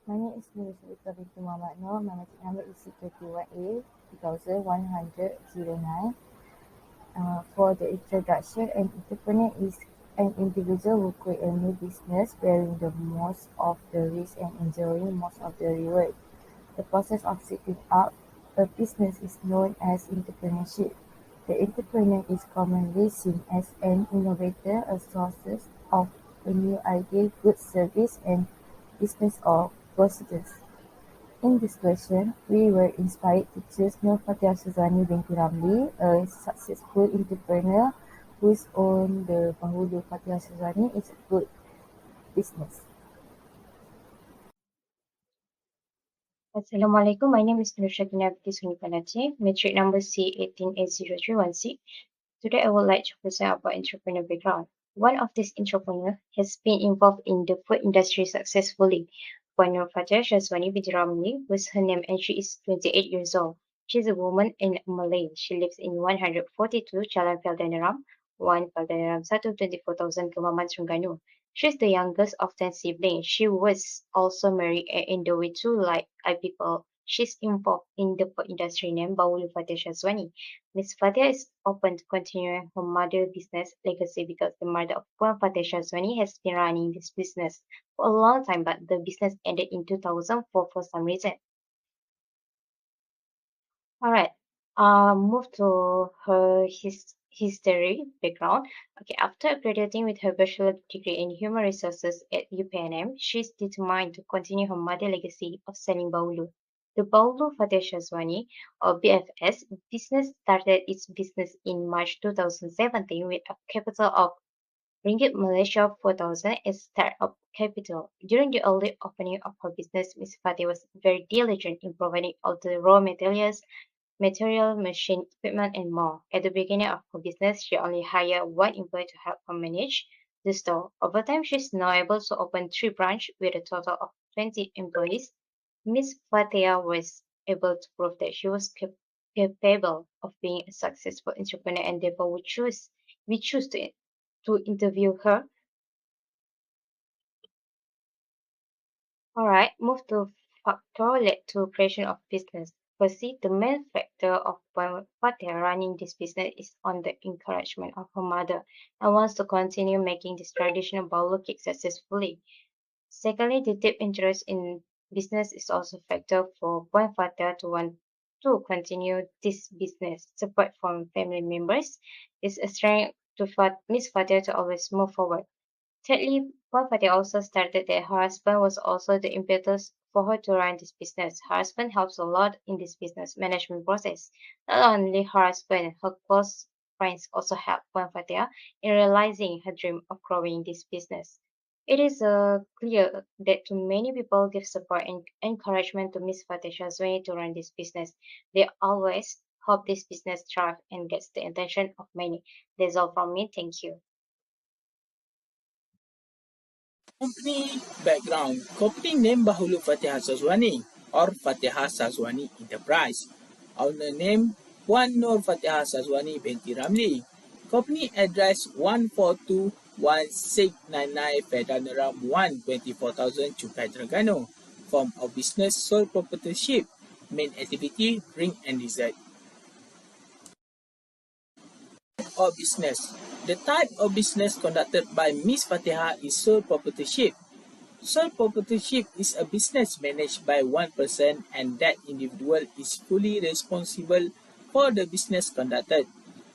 My name is Nurul binti Muhammad Noor. My metric number is C21A 210009. For the introduction, an entrepreneur is an individual who creates a new business, bearing the most of the risk and enjoying most of the reward. The process of setting up a business is known as entrepreneurship. The entrepreneur is commonly seen as an innovator, a source of a new idea, goods, service, and business or procedures. In this question, we were inspired to choose Nur Fatihah Suzani binti Ramli, a successful entrepreneur whose own the Bahulu Fatihah Suzani is a good business. Assalamualaikum. My name is Nurshakina Sunipanache, metric number C18A0316. Today I would like to present about entrepreneur background. One of these entrepreneurs has been involved in the food industry successfully. Puan Fateh Shazwani binti Ramli was her name and she is 28 years old. She is a woman and a Malay. She lives in 142 Jalan Feldenaram, 1 Feldenaram 124,000 Kemaman, Terengganu. She is the youngest of 10 siblings. She was also married and in the way to like people. She's involved in the food industry named Bahulu Fateh Shazwani. Miss Fatia is open to continuing her mother's business legacy because the mother of Puan Fatia Shazwani has been running this business for a long time, but the business ended in 2004 for some reason. All right. Move to her history background. Okay, after graduating with her bachelor degree in human resources at UPNM, she's determined to continue her mother legacy of selling Bahulu. The Bahulu Fateh Shazwani, or BFS, business started its business in March 2017 with a capital of Ringgit Malaysia 4,000 as start-up capital. During the early opening of her business, Ms. Fateh was very diligent in providing all the raw material, machine, equipment, and more. At the beginning of her business, she only hired one employee to help her manage the store. Over time, she's now able to open 3 branches with a total of 20 employees. Ms. Fatia was able to prove that she was capable of being a successful entrepreneur, and therefore we choose to interview her. All right, move to factor led to creation of business. Firstly, the main factor of Fatia running this business is on the encouragement of her mother and wants to continue making this traditional bowler cake successfully. Secondly, the deep interest in business is also a factor for Puan Fatia to want to continue this business. Support from family members is a strength to Miss Fatia to always move forward. Thirdly, Puan also stated that her husband was also the impetus for her to run this business. Her husband helps a lot in this business management process. Not only her husband, her close friends also help Puan in realizing her dream of growing this business. It is clear that too many people give support and encouragement to Miss Fateh Shazwani to run this business. They always hope this business thrives and gets the attention of many. That's all from me. Thank you. Company background. Company name Bahulu Fatihah Sazwani or Fatihah Sazwani Enterprise. Owner name Puan Nur Fatihah Sazwani binti Ramli. Company address 1421699 Fedanaram 1 24,000 Chukai Terengganu. Form of business sole proprietorship. Main activity drink and dessert. Or business. The type of business conducted by Miss Fatihah is sole proprietorship. Sole proprietorship is a business managed by one person and that individual is fully responsible for the business conducted.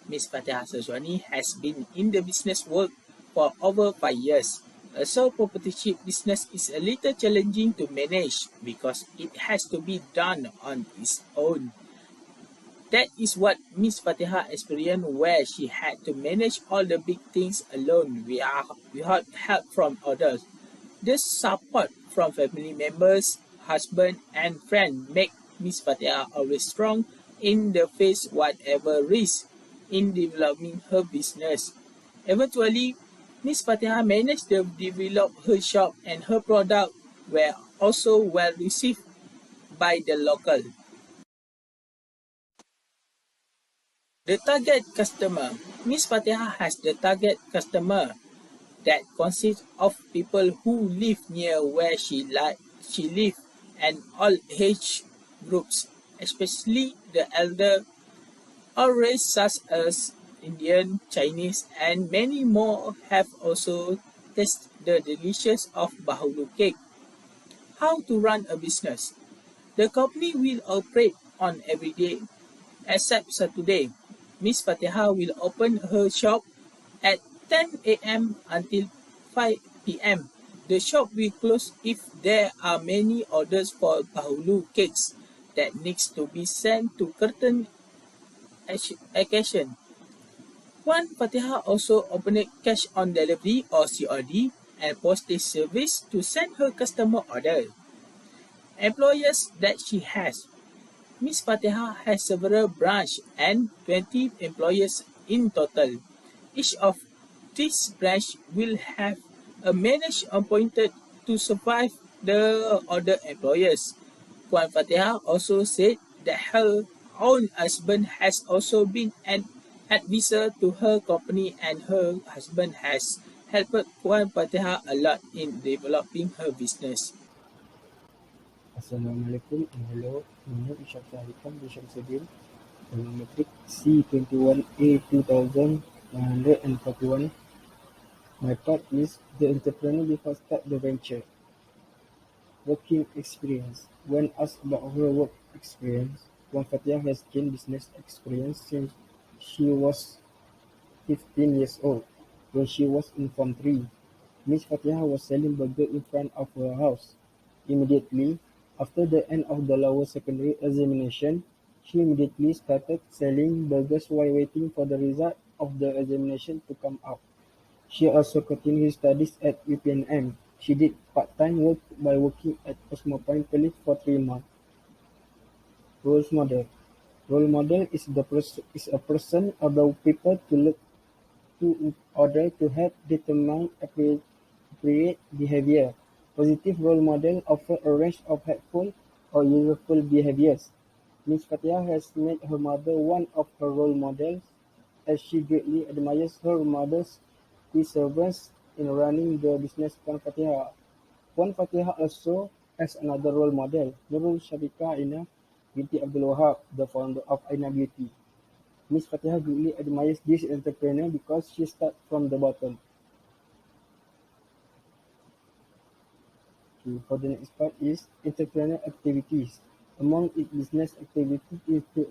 Ms. Fatihah Sazwani has been in the business world for over 5 years. A sole proprietorship business is a little challenging to manage because it has to be done on its own. That is what Ms. Fatihah experienced where she had to manage all the big things alone without help from others. This support from family members, husband and friend make Ms. Fatihah always strong in the face whatever risk in developing her business. Eventually, Ms. Fatihah managed to develop her shop and her product were also well received by the local. The target customer. Ms. Fatihah has the target customer that consists of people who live near where she she lives and all age groups, especially the elder, all races such as Indian, Chinese, and many more have also tasted the delicious of Bahulu cake. How to run a business? The company will operate on every day except Saturday. Miss Fatiha will open her shop at 10 a.m. until 5 p.m. The shop will close if there are many orders for Bahulu cakes that needs to be sent to certain occasion. One Fatiha also opened cash on delivery or COD and postage service to send her customer order. Employers that she has. Miss Fatiha has several branches and 20 employees in total. Each of these branches will have a manager appointed to survive the other employers. Puan Fatiha also said that her own husband has also been an advisor to her company and her husband has helped Puan Fatiha a lot in developing her business. Assalamualaikum and hello. Nama Ishak Syarifan bin Syamsuddin. Biometric C21A 2141. My part is the entrepreneur before start the venture. Working experience. When asked about her work experience, Wan Fatia has gained business experience since she was 15 years old. When she was in Form 3, Miss Fatiha was selling burger in front of her house. Immediately after the end of the lower secondary examination, she immediately started selling burgers while waiting for the result of the examination to come out. She also continued studies at UPNM. She did part-time work by working at Cosmopolitan Police for 3 months. Role model. Role model is a person or the people to look to in order to help determine appropriate behavior. Positive role models offer a range of helpful or useful behaviors. Ms. Fatia has made her mother one of her role models, as she greatly admires her mother's perseverance in running the business Puan Fatiha. Puan Fatiha also has another role model, Nurul Syafiqah Aina binti Abdul Wahab, the founder of Aina Beauty. Ms. Fatiha greatly admires this entrepreneur because she started from the bottom. Okay, for the next part is entrepreneur activities. Among its business activities is to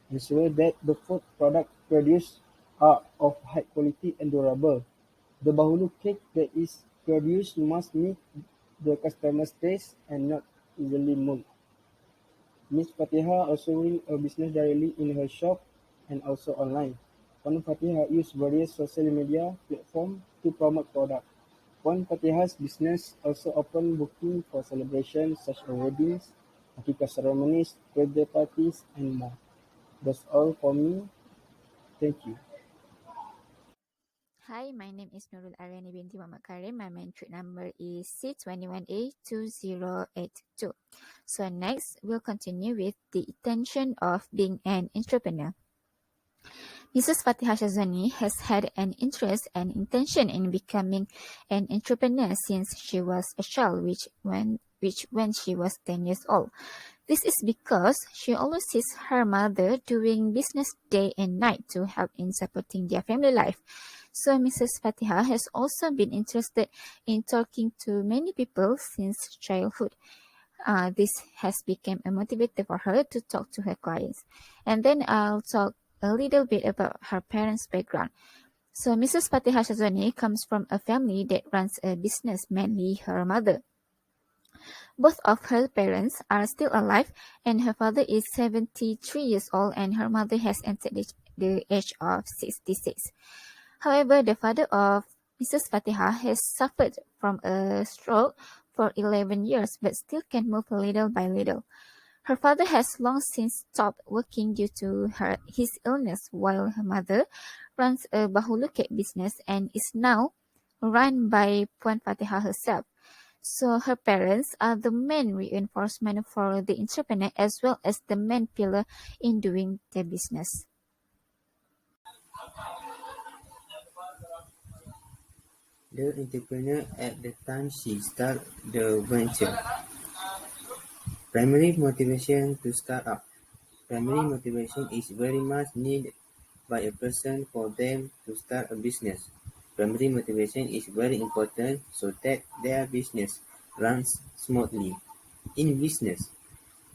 ensure that the food products produced are of high quality and durable. The Bahulu cake that is produced must meet the customer's taste and not easily mold. Ms. Fatiha also runs a business directly in her shop and also online. Puan Fatiha uses various social media platforms to promote products. Puan Fatiha's business also open booking for celebrations such as weddings, akikah ceremonies, birthday parties, and more. That's all for me. Thank you. Hi, my name is Nurul Aryani binti Muhammad Karim. My matric number is C21A2082. So next, we'll continue with the intention of being an entrepreneur. Mrs. Fatiha Shazani has had an interest and intention in becoming an entrepreneur since she was a child, which when she was 10 years old. This is because she always sees her mother doing business day and night to help in supporting their family life. So Mrs. Fatiha has also been interested in talking to many people since childhood. This has become a motivator for her to talk to her clients. And then I'll talk a little bit about her parents' background. So Mrs. Fatiha Shazwani comes from a family that runs a business, mainly her mother. Both of her parents are still alive, and her father is 73 years old and her mother has entered the age of 66. However, the father of Mrs. Fatiha has suffered from a stroke for 11 years but still can move little by little. Her father has long since stopped working due to his illness, while her mother runs a Bahulu cake business and is now run by Puan Fatiha herself. So her parents are the main reinforcement for the entrepreneur as well as the main pillar in doing the business. The entrepreneur at the time she started the venture. Primary motivation to start up. Primary motivation is very much needed by a person for them to start a business. Primary motivation is very important so that their business runs smoothly. In business,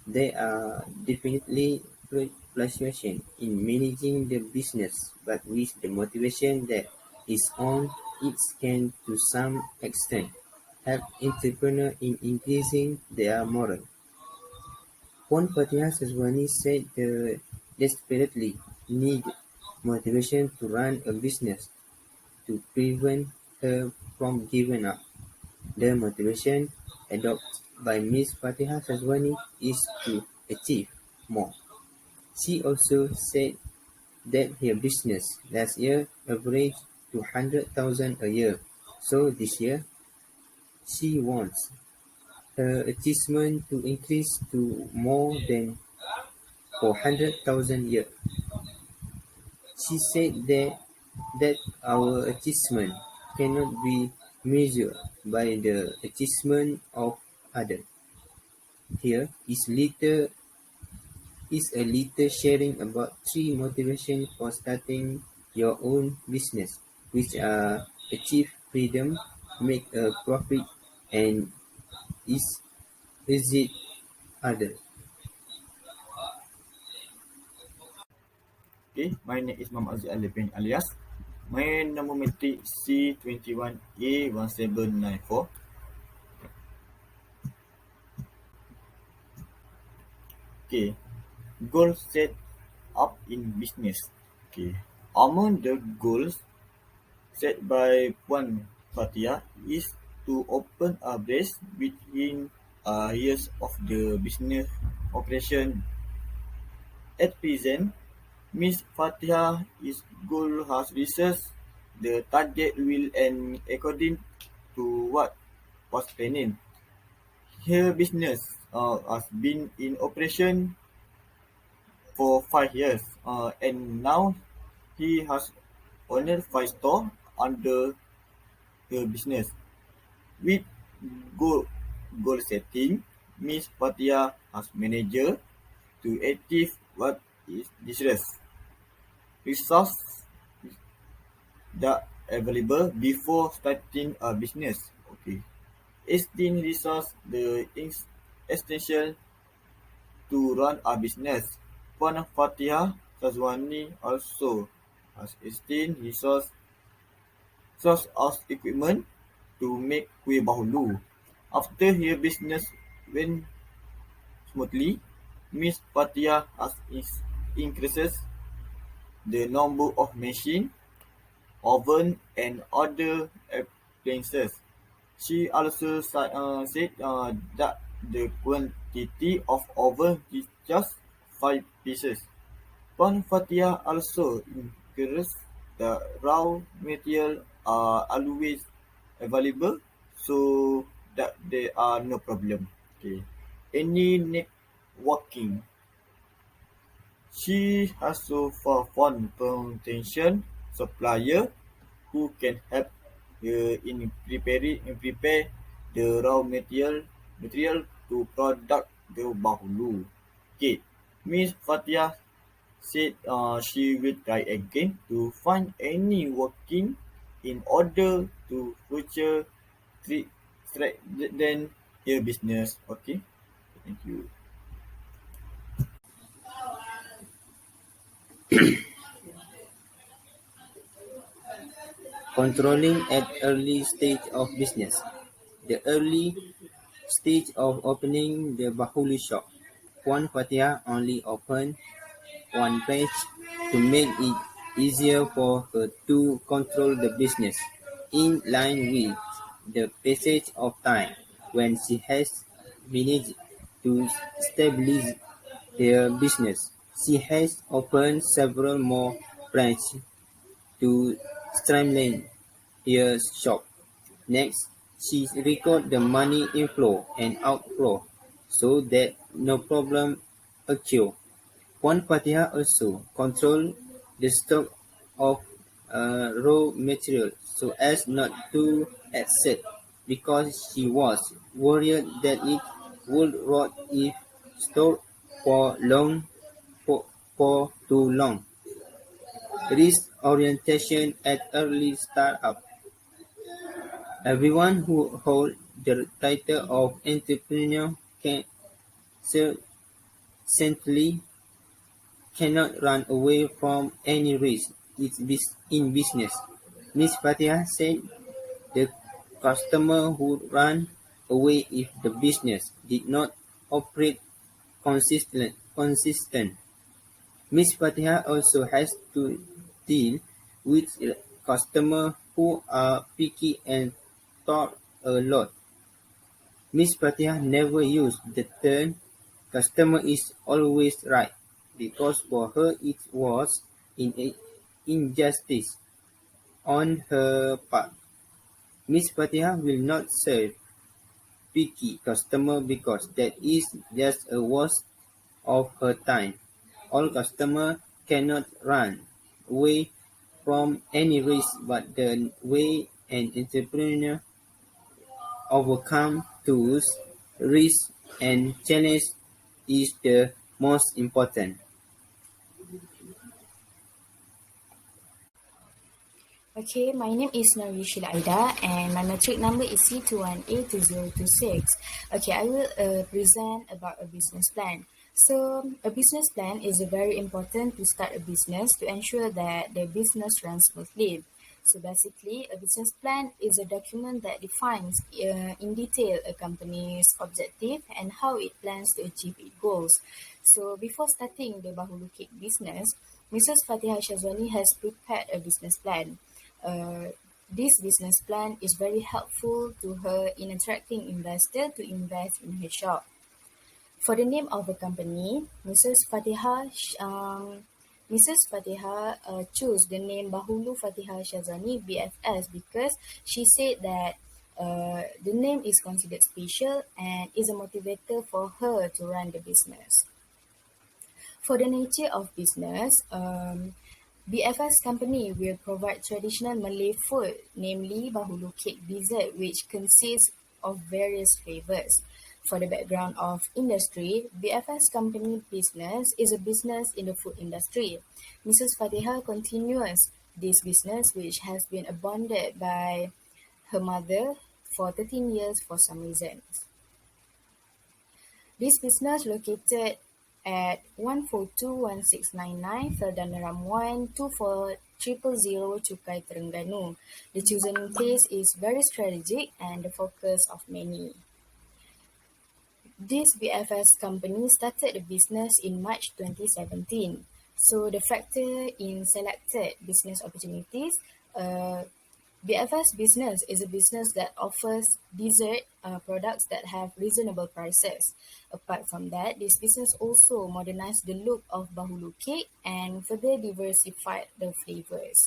there are definitely fluctuations in managing the business, but with the motivation that is on, it can to some extent help entrepreneurs in increasing their morale. One Patiha said they desperately need motivation to run a business to prevent her from giving up. The motivation adopted by Miss Fatiha Sazwani is to achieve more. She also said that her business last year averaged 200,000 a year. So this year, she wants her achievement to increase to more than 400,000 a year. She said that our achievement cannot be measured by the achievement of others. Here is a little sharing about 3 motivations for starting your own business, which are achieve freedom, make a profit, and is visit others. Okay, my name is Muhammad Azizah Alipin alias. My number metric C21A1794. Okay, goal set up in business. Okay, among the goals set by Puan Fatia is to open a branch within years of the business operation. At present, Miss Fatiha is goal has researched the target will and according to what was planning. Her business has been in operation for 5 years, and now he has owned 5 stores under her business. With goal, goal setting, Miss Fatia as manager to achieve what is this resource that available before starting a business. Okay. Esteem resource the essential to run a business. Puan Fatihah Sazwani also has esteemed resource source of equipment to make Kuih Bahulu. After her business went smoothly, Miss Fatihah has increases the number of machines, oven, and other appliances. She also said that the quantity of oven is just 5 pieces. Puan Fatia also encourages the raw material are always available so that there are no problem. Okay. Any networking. She has so far found potential supplier who can help prepare the raw material to product the bahulu. Okay, Miss Fatia said she will try again to find any working in order to future strengthen her business. Okay, thank you. Controlling at early stage of business. The early stage of opening the Bahulu shop. Puan Fatia only opened one page to make it easier for her to control the business, in line with the passage of time. When she has managed to stabilize her business, she has opened several more branches to streamline her shop. Next, she records the money inflow and outflow so that no problem occur. Puan Fatihah also controlled the stock of raw material so as not to excess because she was worried that it would rot if stored for long for too long. Risk orientation at early startup. Everyone who holds the title of entrepreneur can certainly cannot run away from any risk in business. Ms. Fatiha said the customer would run away if the business did not operate consistent. Ms. Fatiha also has to deal with customers who are picky and talk a lot. Ms. Fatiha never used the term "customer is always right" because for her it was an injustice on her part. Ms. Fatiha will not serve picky customers because that is just a waste of her time. All customers cannot run away from any risk, but the way an entrepreneur overcomes those risks and challenges is the most important. Okay, my name is Narishila Aida and my matric number is C21A2026. Okay, I will present about a business plan. So, a business plan is very important to start a business to ensure that the business runs smoothly. So, basically, a business plan is a document that defines in detail a company's objective and how it plans to achieve its goals. So, before starting the Bahulu Cake business, Mrs. Fatiha Shazwani has prepared a business plan. Uh, this business plan is very helpful to her in attracting investors to invest in her shop. For the name of the company, Mrs. Fatiha chose the name Bahulu Fatiha Shazani BFS because she said that the name is considered special and is a motivator for her to run the business. For the nature of business, BFS company will provide traditional Malay food, namely Bahulu cake dessert, which consists of various flavors. For the background of industry, BFS company business is a business in the food industry. Mrs. Fatiha continues this business, which has been abandoned by her mother for 13 years for some reasons. This business located at 1421699 Feldanaram 1 24000 Chukai Terengganu. The chosen place is very strategic and the focus of many. This BFS company started the business in March 2017. So the factor in selected business opportunities, BFS business is a business that offers dessert products that have reasonable prices. Apart from that, this business also modernized the look of Bahulu cake and further diversified the flavors.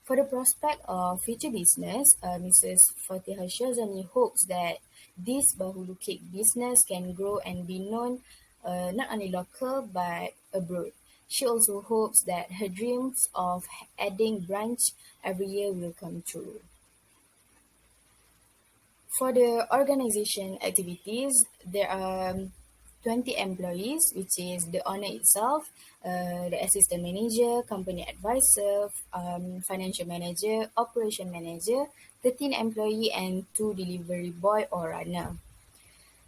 For the prospect of future business, Mrs. Fatihah Shazani hopes that this Bahulu cake business can grow and be known not only local but abroad. She also hopes that her dreams of adding branch every year will come true. For the organization activities, there are 20 employees, which is the owner itself, the assistant manager, company advisor, financial manager, operation manager, 13 employee and 2 delivery boy or runner.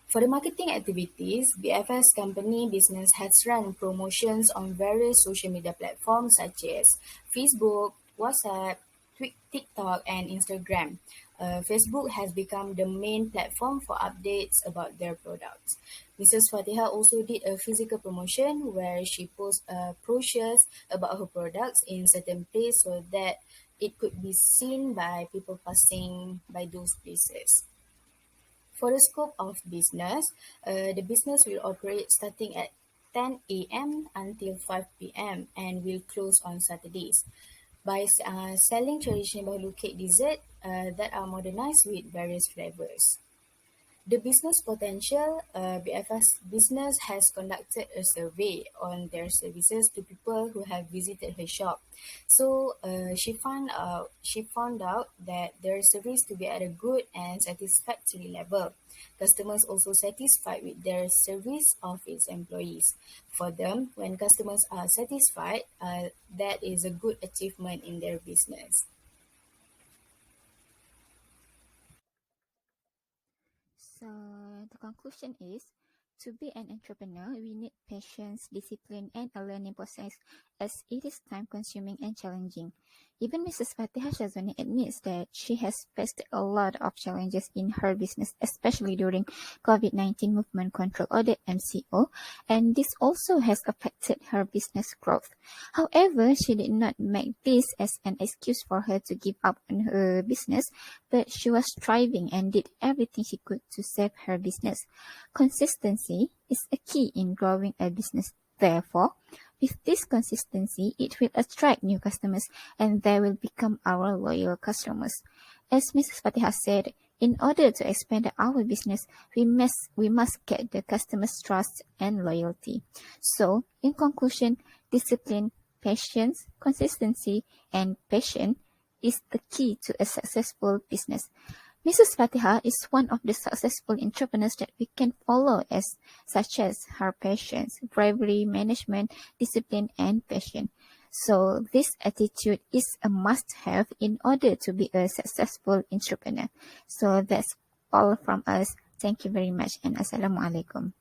For the marketing activities, BFS company business has run promotions on various social media platforms such as Facebook, WhatsApp, TikTok, and Instagram. Facebook has become the main platform for updates about their products. Mrs. Fatiha also did a physical promotion where she posts brochures about her products in certain places so that it could be seen by people passing by those places. For the scope of business, the business will operate starting at 10 a.m. until 5 p.m. and will close on Saturdays by selling traditional Bahulu cake dessert that are modernized with various flavors. The business potential, BFS Business has conducted a survey on their services to people who have visited her shop. So she found out that their service to be at a good and satisfactory level. Customers also satisfied with their service of its employees. For them, when customers are satisfied, that is a good achievement in their business. So the conclusion is, to be an entrepreneur, we need patience, discipline, and a learning process as it is time consuming and challenging. Even Mrs. Fatiha Shazwani admits that she has faced a lot of challenges in her business, especially during COVID-19 movement control or the MCO, and this also has affected her business growth. However, she did not make this as an excuse for her to give up on her business, but she was striving and did everything she could to save her business. Consistency is a key in growing a business. Therefore, with this consistency, it will attract new customers and they will become our loyal customers. As Mrs. Fatiha said, in order to expand our business, we must get the customers' trust and loyalty. So, in conclusion, discipline, patience, consistency, and passion is the key to a successful business. Mrs. Fatiha is one of the successful entrepreneurs that we can follow such as her patience, bravery, management, discipline, and passion. So this attitude is a must-have in order to be a successful entrepreneur. So that's all from us. Thank you very much and Assalamualaikum.